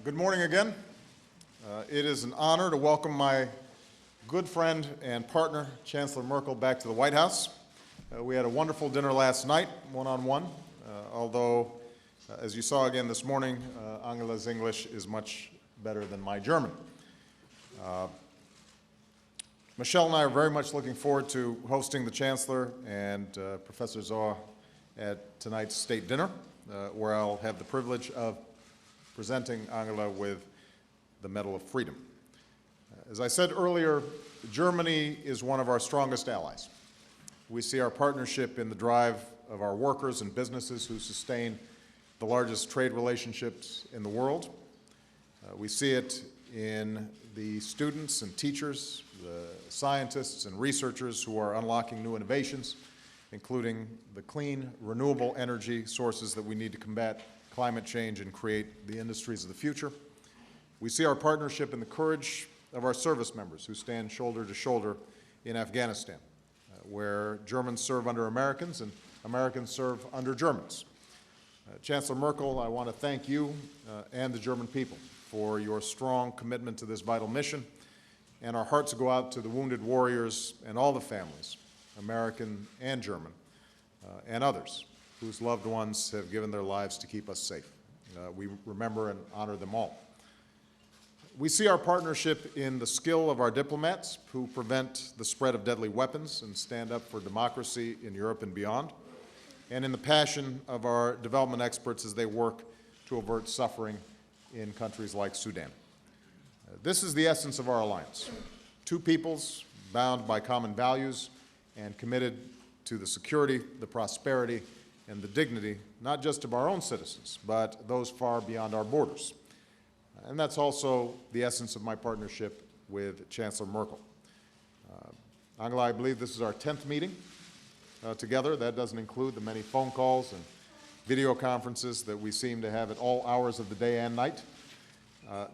Good morning again. It is an honor to welcome my good friend and partner, Chancellor Merkel, back to the White House. We had a wonderful dinner last night, one-on-one, although, as you saw again this morning, Angela's English is much better than my German. Michelle and I are very much looking forward to hosting the Chancellor and Professor Zoa at tonight's state dinner, where I'll have the privilege of presenting Angela with the Medal of Freedom. As I said earlier, Germany is one of our strongest allies. We see our partnership in the drive of our workers and businesses who sustain the largest trade relationships in the world. We see it in the students and teachers, the scientists and researchers who are unlocking new innovations, including the clean, renewable energy sources that we need to combat climate change and create the industries of the future. We see our partnership in the courage of our service members who stand shoulder to shoulder in Afghanistan, where Germans serve under Americans and Americans serve under Germans. Chancellor Merkel, I want to thank you and the German people for your strong commitment to this vital mission, and our hearts go out to the wounded warriors and all the families, American and German, and others, whose loved ones have given their lives to keep us safe. We remember and honor them all. We see our partnership in the skill of our diplomats who prevent the spread of deadly weapons and stand up for democracy in Europe and beyond, and in the passion of our development experts as they work to avert suffering in countries like Sudan. This is the essence of our alliance. Two peoples bound by common values and committed to the security, the prosperity, and the dignity, not just of our own citizens, but those far beyond our borders. And that's also the essence of my partnership with Chancellor Merkel. Angela, I believe this is our 10th meeting together. That doesn't include the many phone calls and video conferences that we seem to have at all hours of the day and night.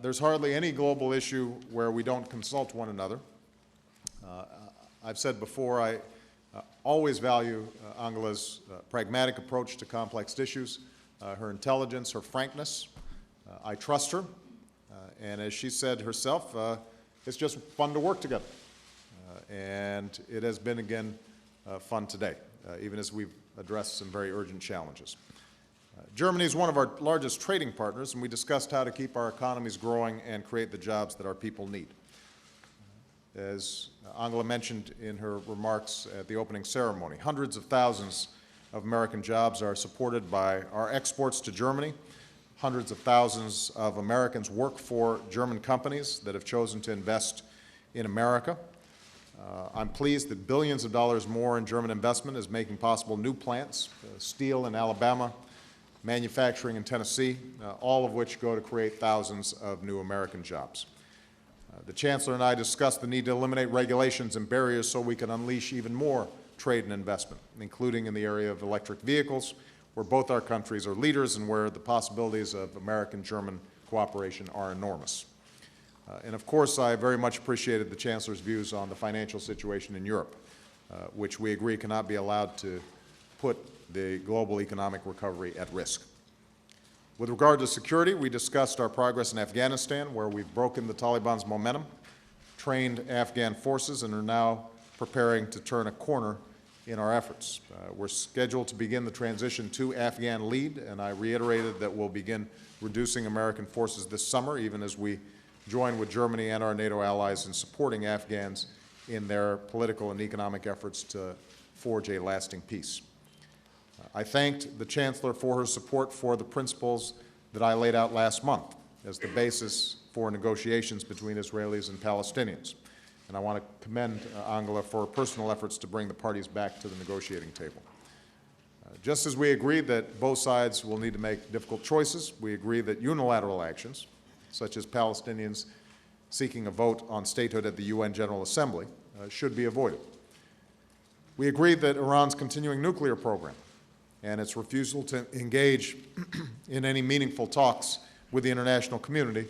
There's hardly any global issue where we don't consult one another. I've said before, I always value Angela's pragmatic approach to complex issues, her intelligence, her frankness. I trust her, and as she said herself, it's just fun to work together. And it has been, again, fun today, even as we've addressed some very urgent challenges. Germany is one of our largest trading partners, and we discussed how to keep our economies growing and create the jobs that our people need. As Angela mentioned in her remarks at the opening ceremony, hundreds of thousands of American jobs are supported by our exports to Germany. Hundreds of thousands of Americans work for German companies that have chosen to invest in America. I'm pleased that billions of dollars more in German investment is making possible new plants, steel in Alabama, manufacturing in Tennessee, all of which go to create thousands of new American jobs. The Chancellor and I discussed the need to eliminate regulations and barriers so we can unleash even more trade and investment, including in the area of electric vehicles, where both our countries are leaders and where the possibilities of American-German cooperation are enormous. And of course, I very much appreciated the Chancellor's views on the financial situation in Europe, which we agree cannot be allowed to put the global economic recovery at risk. With regard to security, we discussed our progress in Afghanistan, where we've broken the Taliban's momentum, trained Afghan forces, and are now preparing to turn a corner in our efforts. We're scheduled to begin the transition to Afghan lead, and I reiterated that we'll begin reducing American forces this summer, even as we join with Germany and our NATO allies in supporting Afghans in their political and economic efforts to forge a lasting peace. I thanked the Chancellor for her support for the principles that I laid out last month as the basis for negotiations between Israelis and Palestinians. And I want to commend Angela for her personal efforts to bring the parties back to the negotiating table. Just as we agree that both sides will need to make difficult choices, we agree that unilateral actions, such as Palestinians seeking a vote on statehood at the UN General Assembly, should be avoided. We agree that Iran's continuing nuclear program and its refusal to engage in any meaningful talks with the international community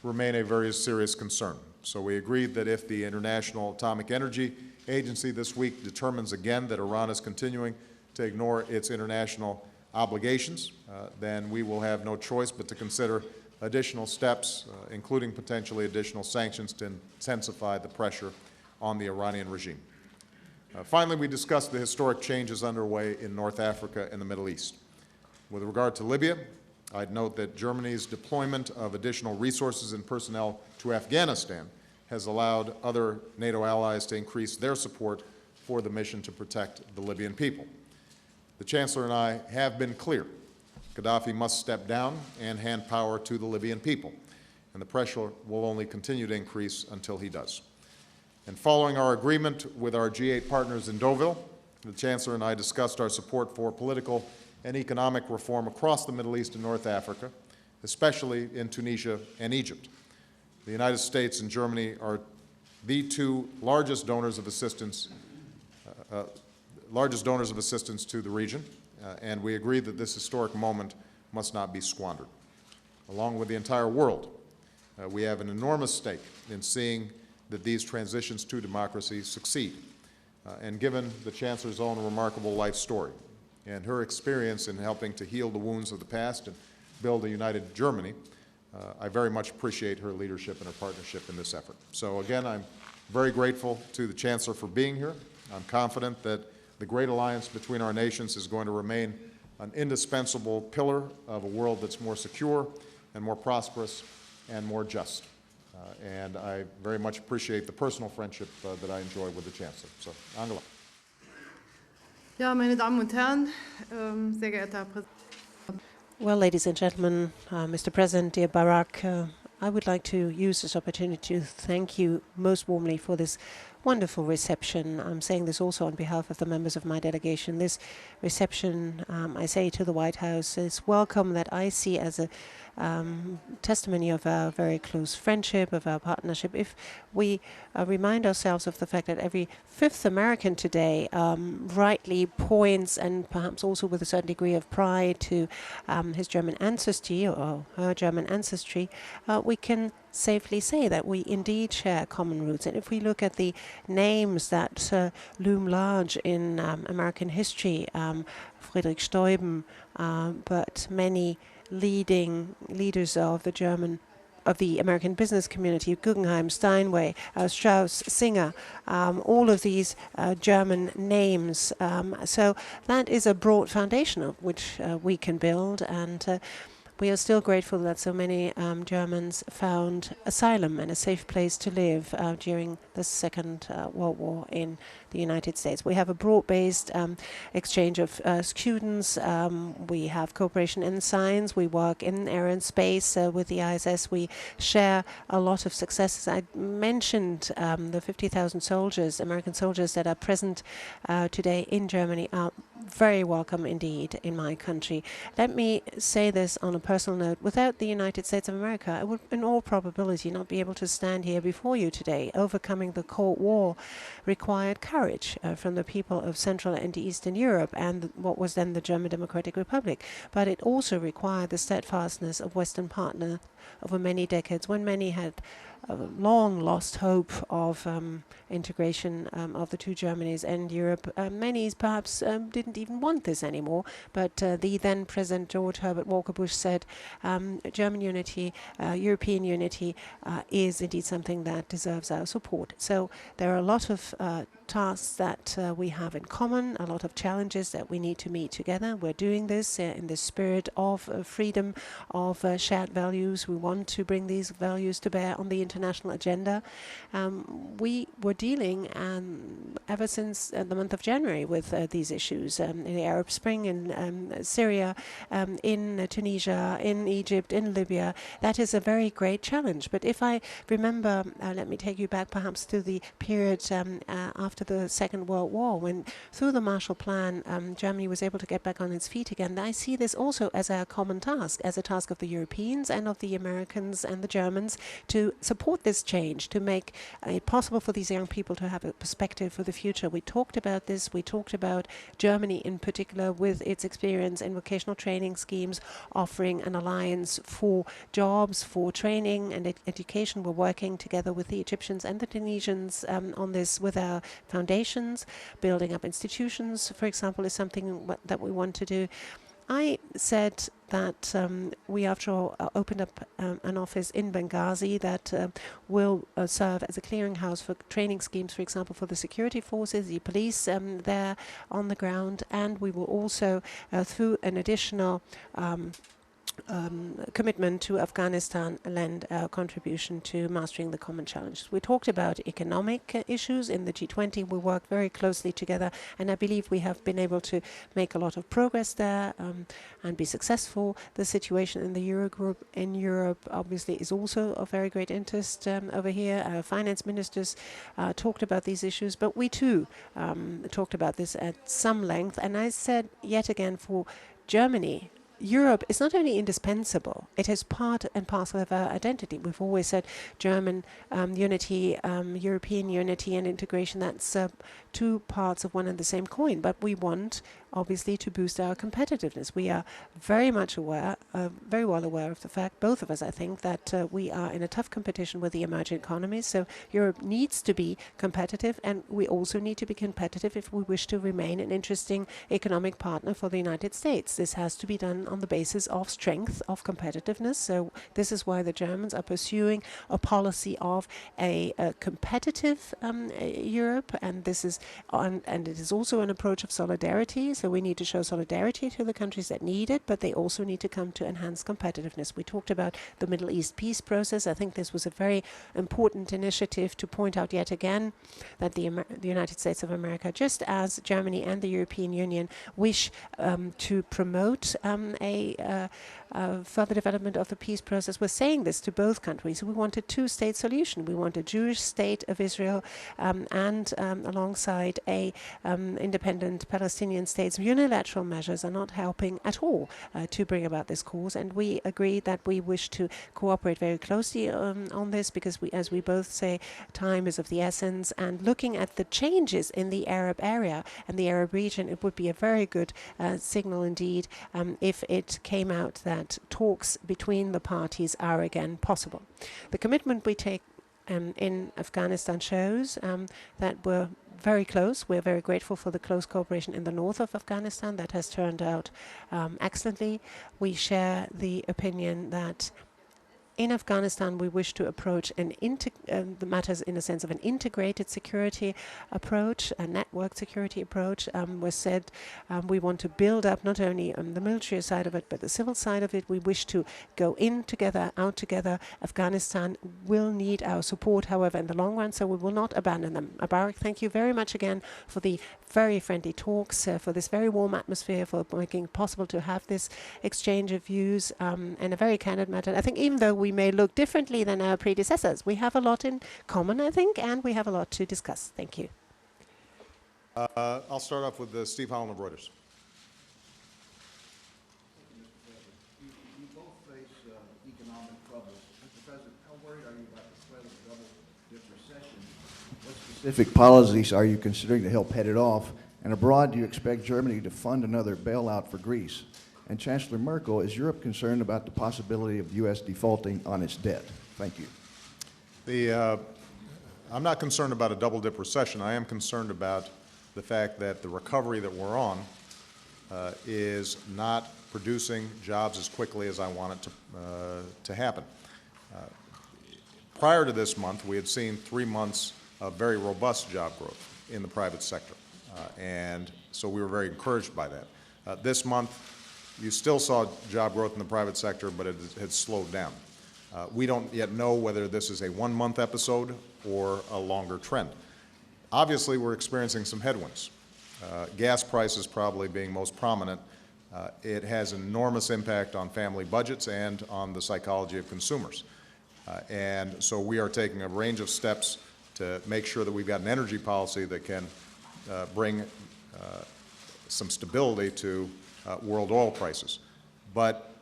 remain a very serious concern. So we agreed that if the International Atomic Energy Agency this week determines again that Iran is continuing to ignore its international obligations, then we will have no choice but to consider additional steps, including potentially additional sanctions to intensify the pressure on the Iranian regime. Finally, we discussed the historic changes underway in North Africa and the Middle East. With regard to Libya, I'd note that Germany's deployment of additional resources and personnel to Afghanistan has allowed other NATO allies to increase their support for the mission to protect the Libyan people. The Chancellor and I have been clear. Gaddafi must step down and hand power to the Libyan people, and the pressure will only continue to increase until he does. And following our agreement with our G8 partners in Deauville, the Chancellor and I discussed our support for political and economic reform across the Middle East and North Africa, especially in Tunisia and Egypt. The United States and Germany are the two largest donors of assistance to the region, and we agree that this historic moment must not be squandered. Along with the entire world, we have an enormous stake in seeing that these transitions to democracy succeed. And given the Chancellor's own remarkable life story and her experience in helping to heal the wounds of the past and build a united Germany, I very much appreciate her leadership and her partnership in this effort. So again, I'm very grateful to the Chancellor for being here. I'm confident that the great alliance between our nations is going to remain an indispensable pillar of a world that's more secure and more prosperous and more just. And I very much appreciate the personal friendship that I enjoy with the Chancellor. So, Angela. Ja, meine Damen und Herren, sehr geehrter Herr Präsident. Well, ladies and gentlemen, Mr. President, dear Barack, I would like to use this opportunity to thank you most warmly for this wonderful reception. I'm saying this also on behalf of the members of my delegation. This reception, I say to the White House, is welcome that I see as a testimony of our very close friendship, of our partnership. If we remind ourselves of the fact that every fifth American today rightly points, and perhaps also with a certain degree of pride, to his German ancestry or her German ancestry, we can safely say that we indeed share common roots. And if we look at the names that loom large in American history, Friedrich Steuben, but many leading leaders of the American business community, Guggenheim, Steinway, Strauss, Singer, all of these German names. So that is a broad foundation of which we can build, and we are still grateful that so many Germans found asylum and a safe place to live during the Second World War in the United States. We have a broad-based exchange of students. We have cooperation in science. We work in air and space with the ISS. We share a lot of successes. I mentioned the 50,000 soldiers, American soldiers, that are present today in Germany are very welcome indeed in my country. Let me say this on a personal note. Without the United States of America, I would in all probability not be able to stand here before you today. Overcoming the Cold War required courage from the people of Central and Eastern Europe and what was then the German Democratic Republic. But it also required the steadfastness of Western partners over many decades, when many had long lost hope of integration of the two Germanys and Europe. Many perhaps didn't even want this anymore, but the then President George Herbert Walker Bush said German unity, European unity is indeed something that deserves our support. So there are a lot of tasks that we have in common, a lot of challenges that we need to meet together. We're doing this in the spirit of freedom, of shared values. We want to bring these values to bear on the international agenda. We were dealing ever since the month of January with these issues, in the Arab Spring, in Syria, in Tunisia, in Egypt, in Libya. That is a very great challenge. But if I remember, let me take you back perhaps to the period after the Second World War, when through the Marshall Plan, Germany was able to get back on its feet again. I see this also as a common task, as a task of the Europeans and of the Americans and the Germans to support this change, to make it possible for these young people to have a perspective for the future. We talked about this. We talked about Germany in particular with its experience in vocational training schemes, offering an alliance for jobs, for training and education. We're working together with the Egyptians and the Tunisians on this with our foundations. Building up institutions, for example, is something that we want to do. I said that we, after all, opened up an office in Benghazi that will serve as a clearinghouse for training schemes, for example, for the security forces, the police there on the ground, and we will also, through an additional commitment to Afghanistan, lend our contribution to mastering the common challenges. We talked about economic issues in the G20. We worked very closely together, and I believe we have been able to make a lot of progress there and be successful. The situation in the Eurogroup in Europe obviously is also of very great interest over here. Our finance ministers talked about these issues, but we too talked about this at some length. And I said yet again, for Germany, Europe is not only indispensable, it is part and parcel of our identity. We've always said German unity, European unity and integration, that's two parts of one and the same coin. But we want, obviously, to boost our competitiveness. We are very much aware, very well aware of the fact, both of us, I think, that we are in a tough competition with the emerging economies. So Europe needs to be competitive, and we also need to be competitive if we wish to remain an interesting economic partner for the United States. This has to be done on the basis of strength, of competitiveness. So this is why the Germans are pursuing a policy of a competitive Europe, and this is and it is also an approach of solidarity. So we need to show solidarity to the countries that need it, but they also need to come to enhance competitiveness. We talked about the Middle East peace process. I think this was a very important initiative to point out yet again that the United States of America, just as Germany and the European Union, wish to promote a further development of the peace process. We're saying this to both countries. We want a two-state solution. We want a Jewish state of Israel and alongside a independent Palestinian state. Unilateral measures are not helping at all to bring about this cause, and we agree that we wish to cooperate very closely on this, because we, as we both say, time is of the essence, and looking at the changes in the Arab area and the Arab region, it would be a very good signal indeed if it came out that talks between the parties are again possible. The commitment we take in Afghanistan shows that we're very close. We're very grateful for the close cooperation in the north of Afghanistan. That has turned out excellently. We share the opinion that in Afghanistan, we wish to approach the matters in a sense of an integrated security approach, a network security approach. We said we want to build up not only the military side of it, but the civil side of it. We wish to go in together, out together. Afghanistan will need our support, however, in the long run, so we will not abandon them. Barak, thank you very much again for the very friendly talks, for this very warm atmosphere, for making it possible to have this exchange of views in a very candid manner. I think even though we may look differently than our predecessors, we have a lot in common, I think, and we have a lot to discuss. Thank you. I'll start off with Steve Holland of Reuters. You both face economic troubles. Mr. President, how worried are you about the threat of a double-dip recession? What specific policies are you considering to help head it off? And abroad, do you expect Germany to fund another bailout for Greece? And Chancellor Merkel, is Europe concerned about the possibility of the U.S. defaulting on its debt? Thank you. I'm not concerned about a double-dip recession. I am concerned about the fact that the recovery that we're on is not producing jobs as quickly as I want it to happen. Prior to this month, we had seen 3 months of very robust job growth in the private sector, and so we were very encouraged by that. This month, you still saw job growth in the private sector, but it had slowed down. We don't yet know whether this is a one-month episode or a longer trend. Obviously, we're experiencing some headwinds. Gas prices probably being most prominent. It has enormous impact on family budgets and on the psychology of consumers. And so we are taking a range of steps to make sure that we've got an energy policy that can bring some stability to world oil prices. But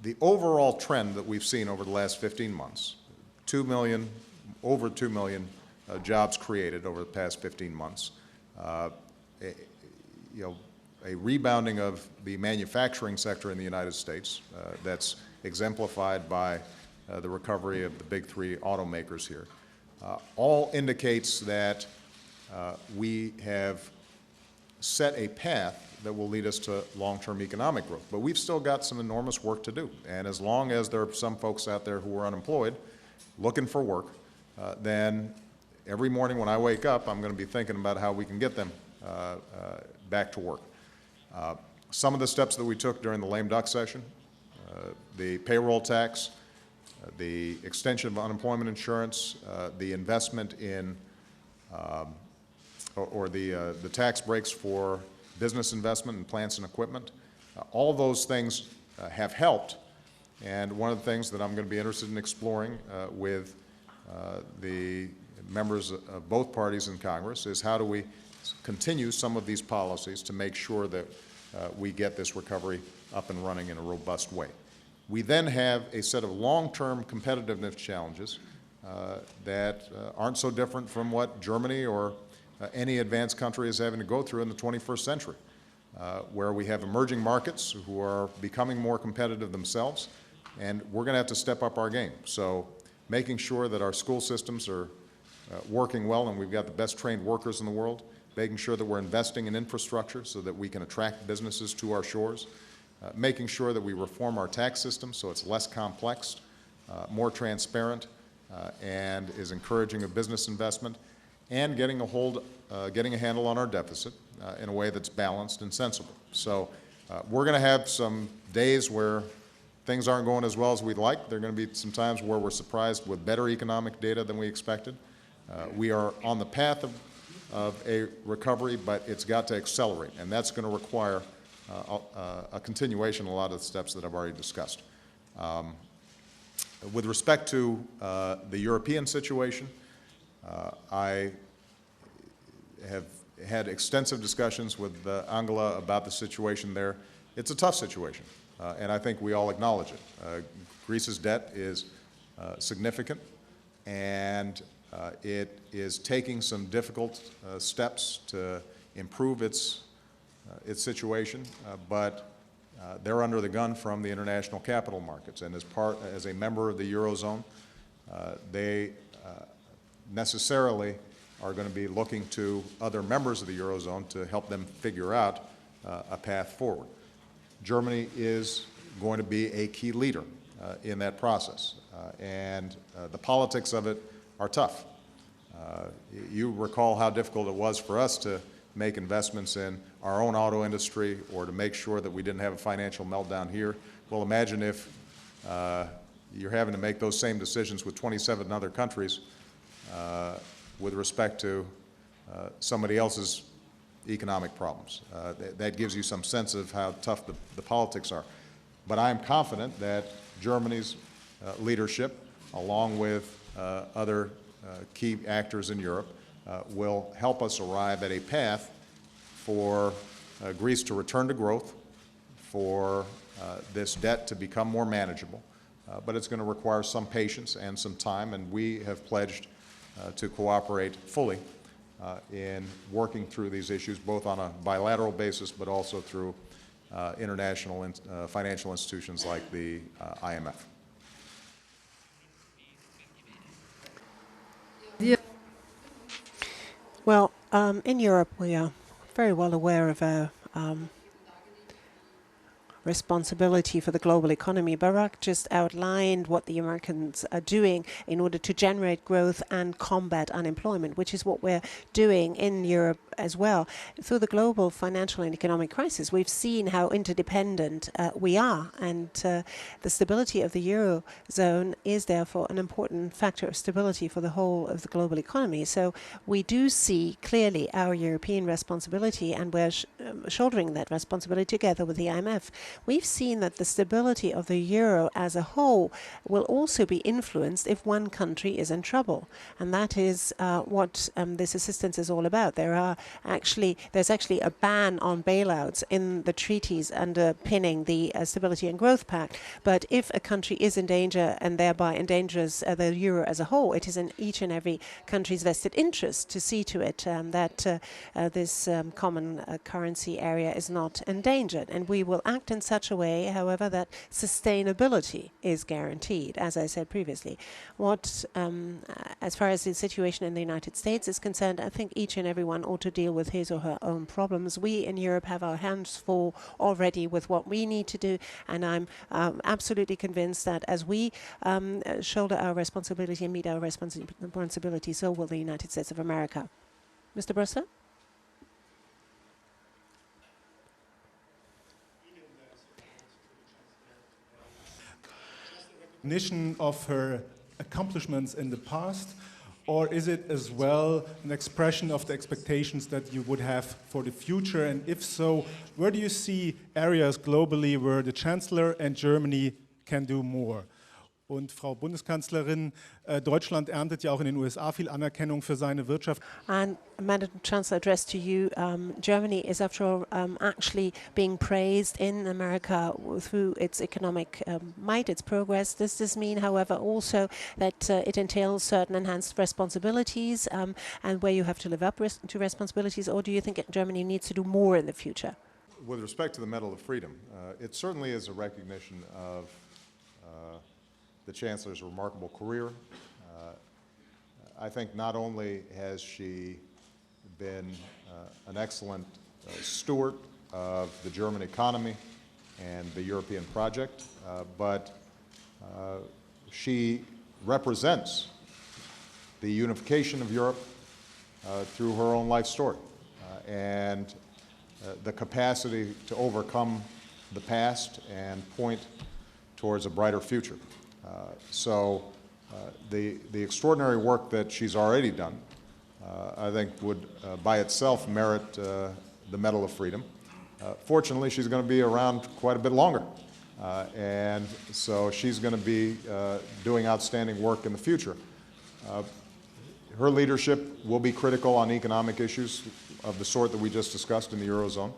the overall trend that we've seen over the last 15 months, over 2 million jobs created over the past 15 months, a rebounding of the manufacturing sector in the United States that's exemplified by the recovery of the big three automakers here, all indicates that we have set a path that will lead us to long-term economic growth. But we've still got some enormous work to do. And as long as there are some folks out there who are unemployed, looking for work, then every morning when I wake up, I'm going to be thinking about how we can get them back to work. Some of the steps that we took during the lame duck session, the payroll tax, the extension of unemployment insurance, the investment in, the tax breaks for business investment in plants and equipment, all of those things have helped. And one of the things that I'm going to be interested in exploring with the members of both parties in Congress is how do we continue some of these policies to make sure that we get this recovery up and running in a robust way. We then have a set of long-term competitiveness challenges that aren't so different from what Germany or any advanced country is having to go through in the 21st century, where we have emerging markets who are becoming more competitive themselves, and we're going to have to step up our game. So making sure that our school systems are working well and we've got the best trained workers in the world, making sure that we're investing in infrastructure so that we can attract businesses to our shores, making sure that we reform our tax system so it's less complex, more transparent, and is encouraging of business investment, and getting a handle on our deficit in a way that's balanced and sensible. So we're going to have some days where things aren't going as well as we'd like. There are going to be some times where we're surprised with better economic data than we expected. We are on the path of a recovery, but it's got to accelerate, and that's going to require a continuation of a lot of the steps that I've already discussed. With respect to the European situation, I have had extensive discussions with Angela about the situation there. It's a tough situation, and I think we all acknowledge it. Greece's debt is significant, and it is taking some difficult steps to improve its situation, but they're under the gun from the international capital markets, and as a member of the Eurozone, they necessarily are going to be looking to other members of the Eurozone to help them figure out a path forward. Germany is going to be a key leader in that process, and the politics of it are tough. You recall how difficult it was for us to make investments in our own auto industry or to make sure that we didn't have a financial meltdown here. Well, imagine if you're having to make those same decisions with 27 other countries with respect to somebody else's economic problems. That gives you some sense of how tough the politics are. But I am confident that Germany's leadership, along with other key actors in Europe, will help us arrive at a path for Greece to return to growth, for this debt to become more manageable. But it's going to require some patience and some time, and we have pledged to cooperate fully in working through these issues, both on a bilateral basis, but also through international financial institutions like the IMF. Well, in Europe, we are very well aware of our responsibility for the global economy. Barack just outlined what the Americans are doing in order to generate growth and combat unemployment, which is what we're doing in Europe as well. Through the global financial and economic crisis, we've seen how interdependent we are, and the stability of the Eurozone is therefore an important factor of stability for the whole of the global economy. So we do see clearly our European responsibility, and we're shouldering that responsibility together with the IMF. We've seen that the stability of the euro as a whole will also be influenced if one country is in trouble, and that is what this assistance is all about. There's actually a ban on bailouts in the treaties underpinning the Stability and Growth Pact. But if a country is in danger and thereby endangers the euro as a whole, it is in each and every country's vested interest to see to it that this common currency Sea area is not endangered. And we will act in such a way, however, that sustainability is guaranteed, as I said previously. As far as the situation in the United States is concerned, I think each and everyone ought to deal with his or her own problems. We in Europe have our hands full already with what we need to do, and I'm absolutely convinced that as we shoulder our responsibility and meet our responsibility, so will the United States of America. Mr. Brusser? Recognition of her accomplishments in the past, or is it as well an expression of the expectations that you would have for the future? And if so, where do you see areas globally where the Chancellor and Germany can do more? Und Frau Bundeskanzlerin, Deutschland erntet ja auch in den USA viel Anerkennung für seine Wirtschaft. And Madam Chancellor, addressed to you, Germany is after all actually being praised in America through its economic might, its progress. Does this mean, however, also that it entails certain enhanced responsibilities and where you have to live up to responsibilities, or do you think Germany needs to do more in the future? With respect to the Medal of Freedom, it certainly is a recognition of the Chancellor's remarkable career. I think not only has she been an excellent steward of the German economy and the European project, but she represents the unification of Europe through her own life story and the capacity to overcome the past and point towards a brighter future. The extraordinary work that she's already done, I think, would by itself merit the Medal of Freedom. Fortunately, she's going to be around quite a bit longer, and so she's going to be doing outstanding work in the future. Her leadership will be critical on economic issues of the sort that we just discussed in the Eurozone,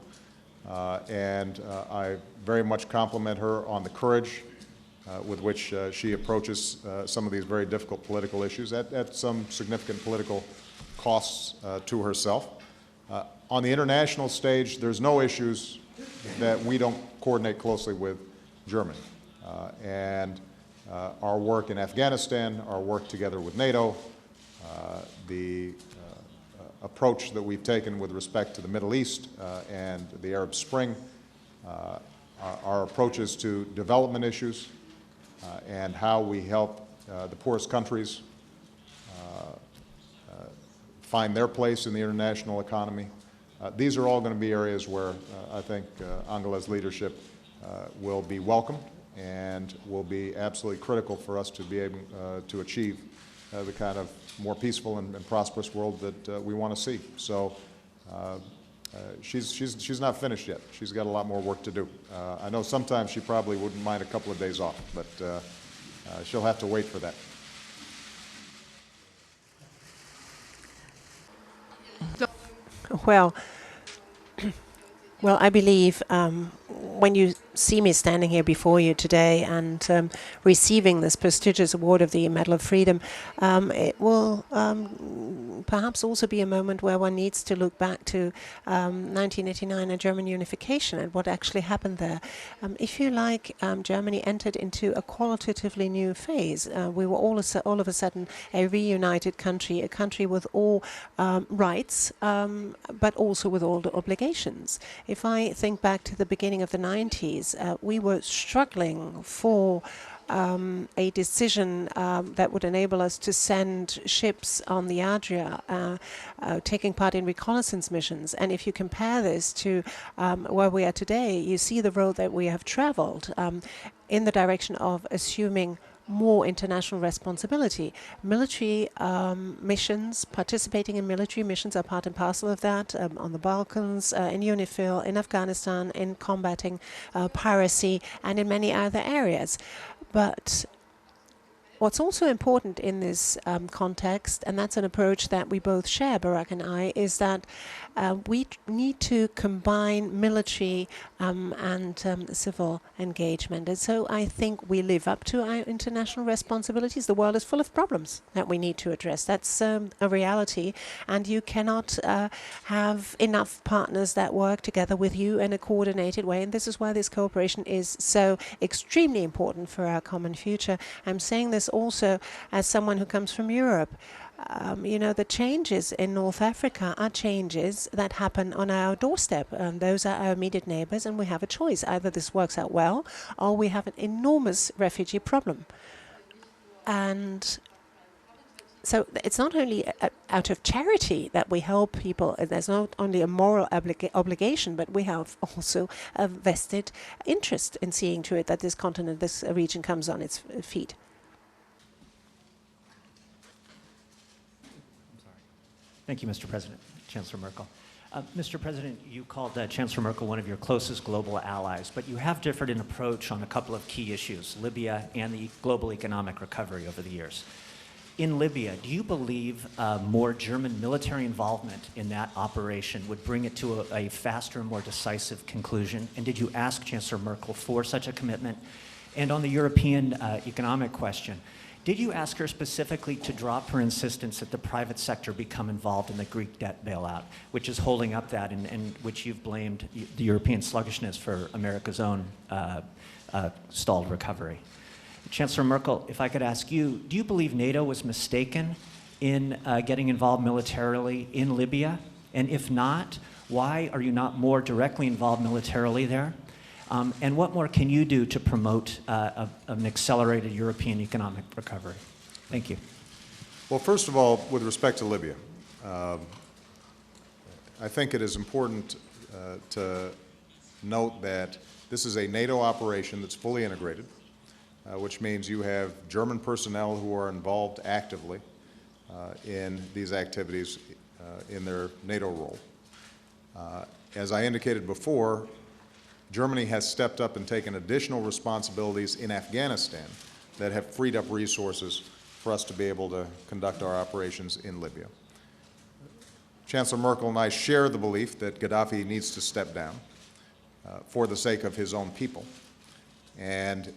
and I very much compliment her on the courage with which she approaches some of these very difficult political issues at some significant political costs to herself. On the international stage, there's no issues that we don't coordinate closely with Germany. Our work in Afghanistan, our work together with NATO, the approach that we've taken with respect to the Middle East and the Arab Spring, our approaches to development issues, and how we help the poorest countries find their place in the international economy. These are all going to be areas where I think Angela's leadership will be welcome and will be absolutely critical for us to be able to achieve the kind of more peaceful and prosperous world that we want to see. So she's not finished yet. She's got a lot more work to do. I know sometimes she probably wouldn't mind a couple of days off, but she'll have to wait for that. Well, I believe when you see me standing here before you today and receiving this prestigious award of the Medal of Freedom, it will perhaps also be a moment where one needs to look back to 1989 and German unification and what actually happened there. If you like, Germany entered into a qualitatively new phase. We were all of a sudden a reunited country, a country with all rights, but also with all the obligations. If I think back to the beginning of the 90s, we were struggling for a decision that would enable us to send ships on the Adria, taking part in reconnaissance missions. And if you compare this to where we are today, you see the road that we have traveled in the direction of assuming more international responsibility. Military missions, participating in military missions are part and parcel of that, on the Balkans, in UNIFIL, in Afghanistan, in combating piracy, and in many other areas. But What's also important in this context, and that's an approach that we both share, Barack and I, is that we need to combine military and civil engagement. And so I think we live up to our international responsibilities. The world is full of problems that we need to address. That's a reality, and you cannot have enough partners that work together with you in a coordinated way. And this is why this cooperation is so extremely important for our common future. I'm saying this also as someone who comes from Europe. The changes in North Africa are changes that happen on our doorstep. Those are our immediate neighbors, and we have a choice. Either this works out well, or we have an enormous refugee problem. And so it's not only out of charity that we help people. There's not only a moral obligation, but we have also a vested interest in seeing to it that this continent, this region comes on its feet. Thank you, Mr. President. Chancellor Merkel. Mr. President, you called Chancellor Merkel one of your closest global allies, but you have differed in approach on a couple of key issues, Libya and the global economic recovery over the years. In Libya, do you believe more German military involvement in that operation would bring it to a faster and more decisive conclusion? And did you ask Chancellor Merkel for such a commitment? And on the European economic question, did you ask her specifically to drop her insistence that the private sector become involved in the Greek debt bailout, which is holding up that and which you've blamed the European sluggishness for America's own stalled recovery? Chancellor Merkel, if I could ask you, do you believe NATO was mistaken in getting involved militarily in Libya? And if not, why are you not more directly involved militarily there? And what more can you do to promote an accelerated European economic recovery? Thank you. Well, first of all, with respect to Libya, I think it is important to note that this is a NATO operation that's fully integrated, which means you have German personnel who are involved actively in these activities in their NATO role. As I indicated before, Germany has stepped up and taken additional responsibilities in Afghanistan that have freed up resources for us to be able to conduct our operations in Libya. Chancellor Merkel and I share the belief that Gaddafi needs to step down for the sake of his own people. And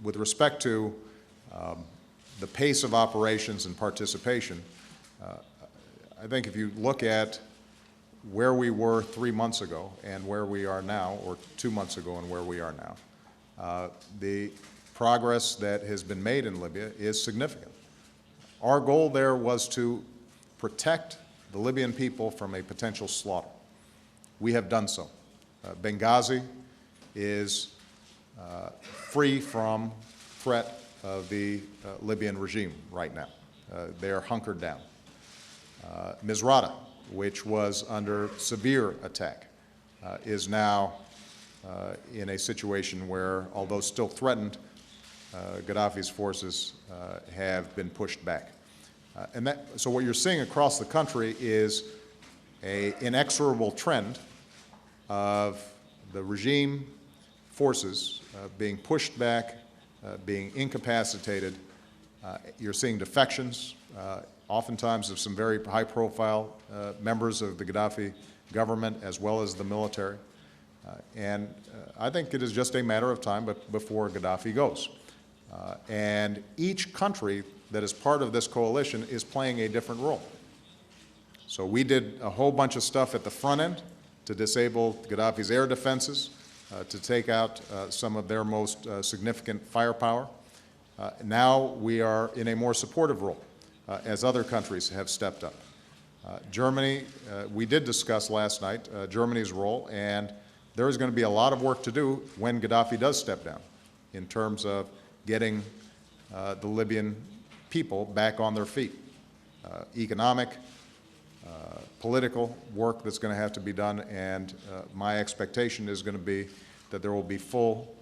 with respect to the pace of operations and participation, I think if you look at where we were 3 months ago and where we are now, or 2 months ago and where we are now, the progress that has been made in Libya is significant. Our goal there was to protect the Libyan people from a potential slaughter. We have done so. Benghazi is free from threat of the Libyan regime right now. They are hunkered down. Misrata, which was under severe attack, is now in a situation where, although still threatened, Gaddafi's forces have been pushed back. So what you're seeing across the country is an inexorable trend of the regime forces being pushed back, being incapacitated. You're seeing defections, oftentimes of some very high-profile members of the Gaddafi government as well as the military. And I think it is just a matter of time before Gaddafi goes. And each country that is part of this coalition is playing a different role. So we did a whole bunch of stuff at the front end to disable Gaddafi's air defenses, to take out some of their most significant firepower. Now we are in a more supportive role, as other countries have stepped up. Germany, we did discuss last night Germany's role, and there is going to be a lot of work to do when Gaddafi does step down in terms of getting the Libyan people back on their feet. Economic, political work that's going to have to be done, and my expectation is going to be that there will be full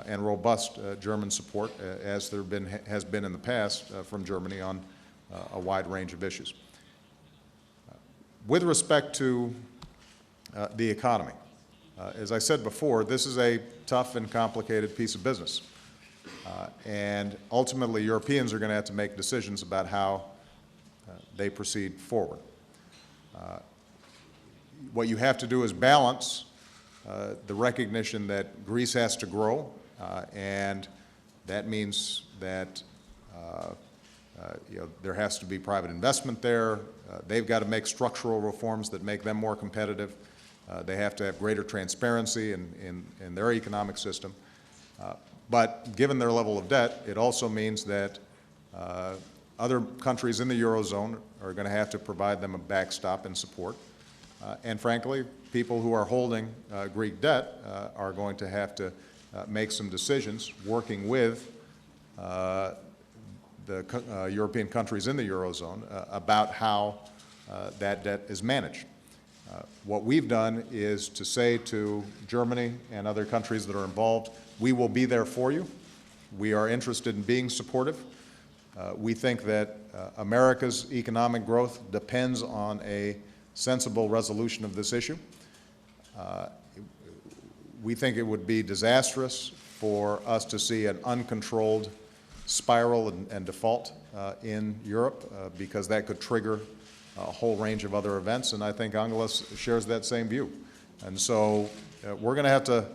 and robust German support, as there has been in the past from Germany on a wide range of issues. With respect to the economy, as I said before, this is a tough and complicated piece of business. And ultimately, Europeans are going to have to make decisions about how they proceed forward. What you have to do is balance the recognition that Greece has to grow, and that means that there has to be private investment there. They've got to make structural reforms that make them more competitive. They have to have greater transparency in their economic system. But given their level of debt, it also means that other countries in the Eurozone are going to have to provide them a backstop and support. And frankly, people who are holding Greek debt are going to have to make some decisions working with the European countries in the Eurozone about how that debt is managed. What we've done is to say to Germany and other countries that are involved, we will be there for you. We are interested in being supportive. We think that America's economic growth depends on a sensible resolution of this issue. We think it would be disastrous for us to see an uncontrolled spiral and default in Europe because that could trigger a whole range of other events, and I think Angela shares that same view. And so we're going to have to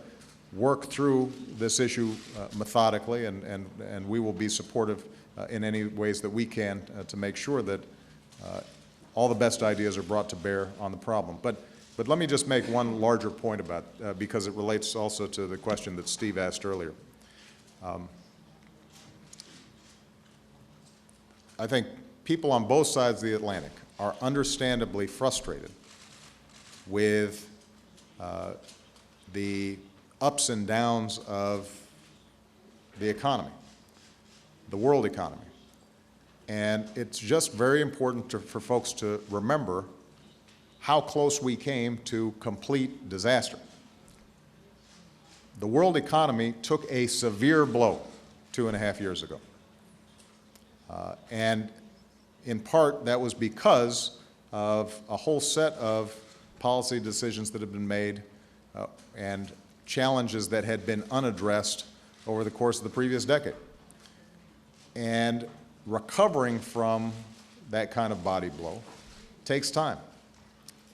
work through this issue methodically, and we will be supportive in any ways that we can to make sure that all the best ideas are brought to bear on the problem. But let me just make one larger point about, because it relates also to the question that Steve asked earlier. I think people on both sides of the Atlantic are understandably frustrated with the ups and downs of the economy, the world economy. And it's just very important for folks to remember how close we came to complete disaster. The world economy took a severe blow 2.5 years ago. And in part, that was because of a whole set of policy decisions that have been made and challenges that had been unaddressed over the course of the previous decade. And recovering from that kind of body blow takes time.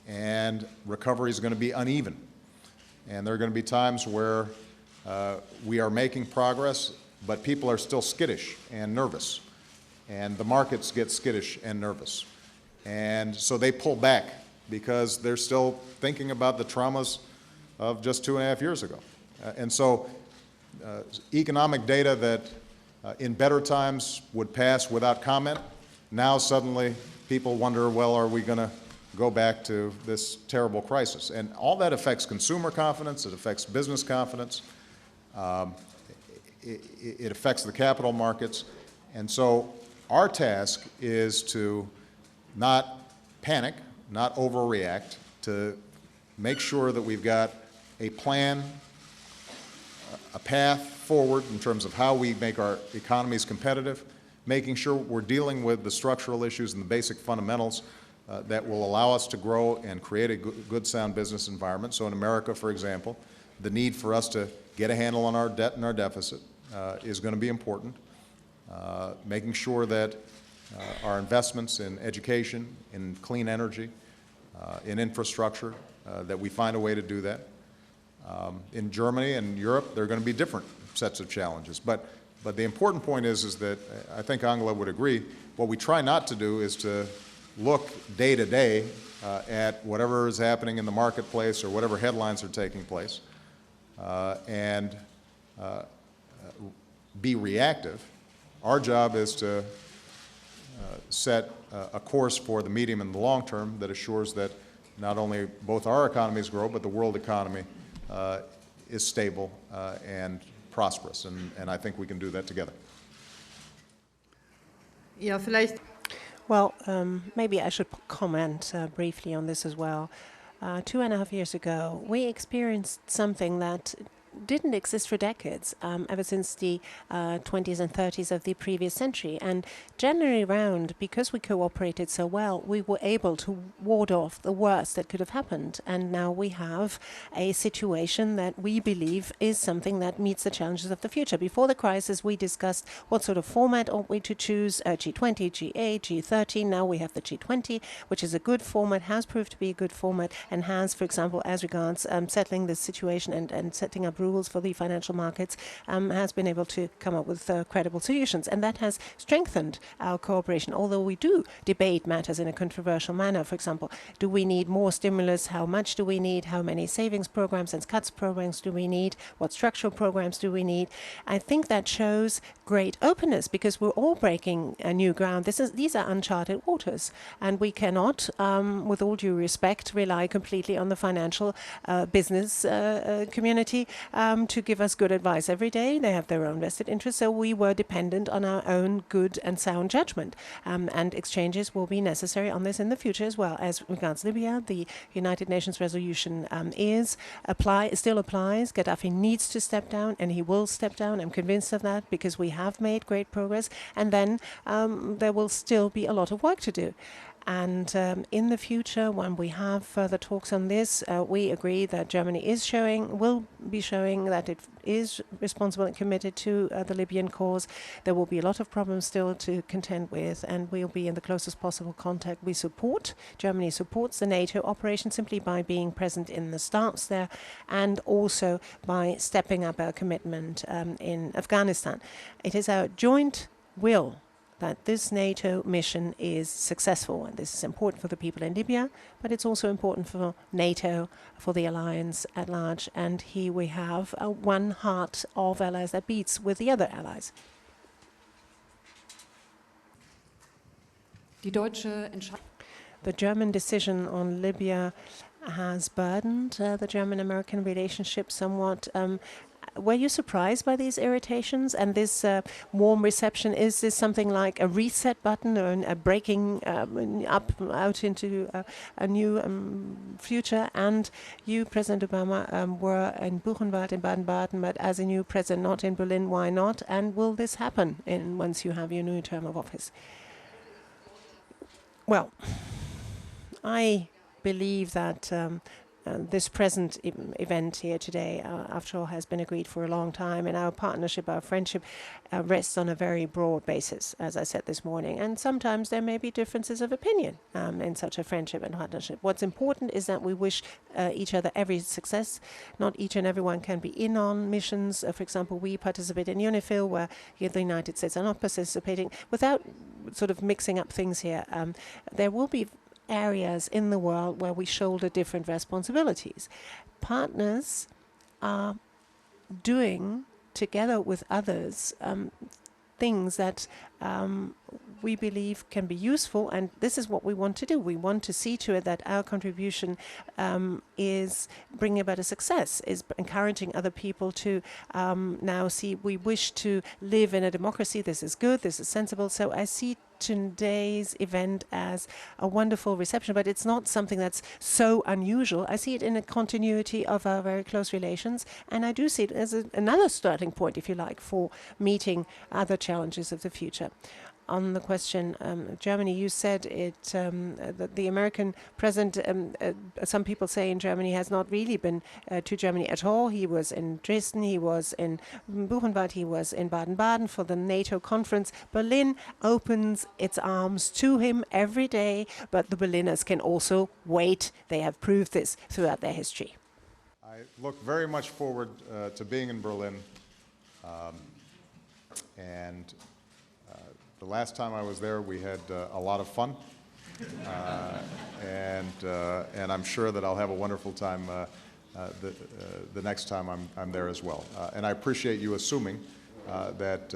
And recovery is going to be uneven. And there are going to be times where we are making progress, but people are still skittish and nervous. And the markets get skittish and nervous. And so they pull back because they're still thinking about the traumas of just 2.5 years ago. And so economic data that in better times would pass without comment, now suddenly people wonder, well, are we going to go back to this terrible crisis? And all that affects consumer confidence, it affects business confidence, it affects the capital markets. And so our task is to not panic, not overreact, to make sure that we've got a plan, a path forward in terms of how we make our economies competitive, making sure we're dealing with the structural issues and the basic fundamentals that will allow us to grow and create a good, sound business environment. So in America, for example, the need for us to get a handle on our debt and our deficit is going to be important. Making sure that our investments in education, in clean energy, in infrastructure, that we find a way to do that. In Germany and Europe, there are going to be different sets of challenges. But the important point is that I think Angela would agree, what we try not to do is to look day to day at whatever is happening in the marketplace or whatever headlines are taking place and be reactive. Our job is to set a course for the medium and the long term that assures that not only both our economies grow, but the world economy is stable and prosperous. And I think we can do that together. Ja, vielleicht. Well, maybe I should comment briefly on this as well. 2.5 years ago, we experienced something that didn't exist for decades, ever since the 20s and 30s of the previous century. And generally round, because we cooperated so well, we were able to ward off the worst that could have happened. And now we have a situation that we believe is something that meets the challenges of the future. Before the crisis, we discussed what sort of format ought we to choose, G20, G8, G30. Now we have the G20, which is a good format, has proved to be a good format, and has, for example, as regards settling this situation and setting up rules for the financial markets, has been able to come up with credible solutions. And that has strengthened our cooperation, although we do debate matters in a controversial manner. For example, do we need more stimulus? How much do we need? How many savings programs and cuts programs do we need? What structural programs do we need? I think that shows great openness, because we're all breaking new ground. These are uncharted waters, and we cannot, with all due respect, rely completely on the financial business community to give us good advice every day. They have their own vested interests, so we were dependent on our own good and sound judgment. And exchanges will be necessary on this in the future as well. As regards Libya, the United Nations resolution still applies. Gaddafi needs to step down, and he will step down. I'm convinced of that, because we have made great progress, and then there will still be a lot of work to do. And in the future, when we have further talks on this, we agree that Germany will be showing that it is responsible and committed to the Libyan cause. There will be a lot of problems still to contend with, and we'll be in the closest possible contact. Germany supports the NATO operation simply by being present in the staffs there, and also by stepping up our commitment in Afghanistan. It is our joint will that this NATO mission is successful, and this is important for the people in Libya, but it's also important for NATO, for the alliance at large, and here we have one heart of allies that beats with the other allies. The German decision on Libya has burdened the German-American relationship somewhat. Were you surprised by these irritations and this warm reception? Is this something like a reset button or a breaking out into a new future? And you, President Obama, were in Buchenwald in Baden-Baden, but as a new president, not in Berlin. Why not? And will this happen once you have your new term of office? Well, I believe that this present event here today, after all, has been agreed for a long time, and our partnership, our friendship, rests on a very broad basis, as I said this morning. And sometimes there may be differences of opinion in such a friendship and partnership. What's important is that we wish each other every success. Not each and everyone can be in on missions. For example, we participate in UNIFIL, where the United States are not participating. Without sort of mixing up things here, there will be areas in the world where we shoulder different responsibilities. Partners are doing, together with others, things that we believe can be useful, and this is what we want to do. We want to see to it that our contribution is bringing about a success, is encouraging other people to now see we wish to live in a democracy. This is good, this is sensible. So I see today's event as a wonderful reception, but it's not something that's so unusual. I see it in a continuity of our very close relations, and I do see it as another starting point, if you like, for meeting other challenges of the future. On the question, Germany, you said it, that the American president, some people say in Germany, has not really been to Germany at all. He was in Dresden, he was in Buchenwald, he was in Baden-Baden for the NATO conference. Berlin opens its arms to him every day, but the Berliners can also wait. They have proved this throughout their history. I look very much forward to being in Berlin, and the last time I was there, we had a lot of fun, and I'm sure that I'll have a wonderful time the next time I'm there as well. And I appreciate you assuming that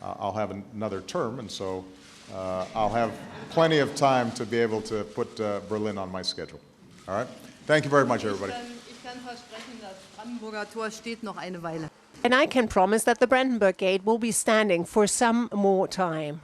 I'll have another term, and so I'll have plenty of time to be able to put Berlin on my schedule. All right? Thank you very much, everybody. Ich kann versprechen, das Brandenburger Tor steht noch eine Weile. And I can promise that the Brandenburg Gate will be standing for some more time.